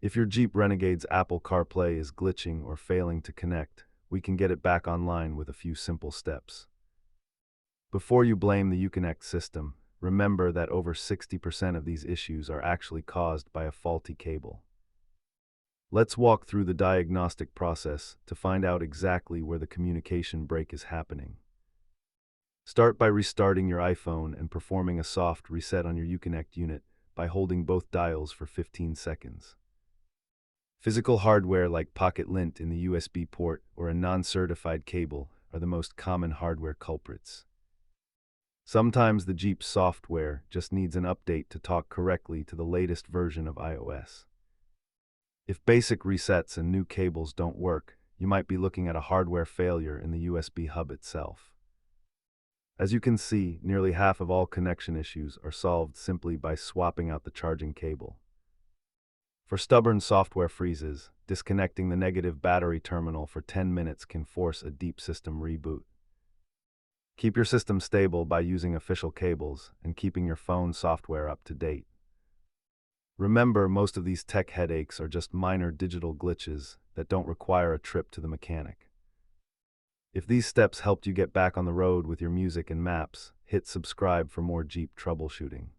If your Jeep Renegade's Apple CarPlay is glitching or failing to connect, we can get it back online with a few simple steps. Before you blame the Uconnect system, remember that over 60% of these issues are actually caused by a faulty cable. Let's walk through the diagnostic process to find out exactly where the communication break is happening. Start by restarting your iPhone and performing a soft reset on your Uconnect unit by holding both dials for 15 seconds. Physical hardware like pocket lint in the USB port or a non-certified cable are the most common hardware culprits. Sometimes the Jeep's software just needs an update to talk correctly to the latest version of iOS. If basic resets and new cables don't work, you might be looking at a hardware failure in the USB hub itself. As you can see, nearly half of all connection issues are solved simply by swapping out the charging cable. For stubborn software freezes, disconnecting the negative battery terminal for 10 minutes can force a deep system reboot. Keep your system stable by using official cables and keeping your phone software up to date. Remember, most of these tech headaches are just minor digital glitches that don't require a trip to the mechanic. If these steps helped you get back on the road with your music and maps, hit subscribe for more Jeep troubleshooting.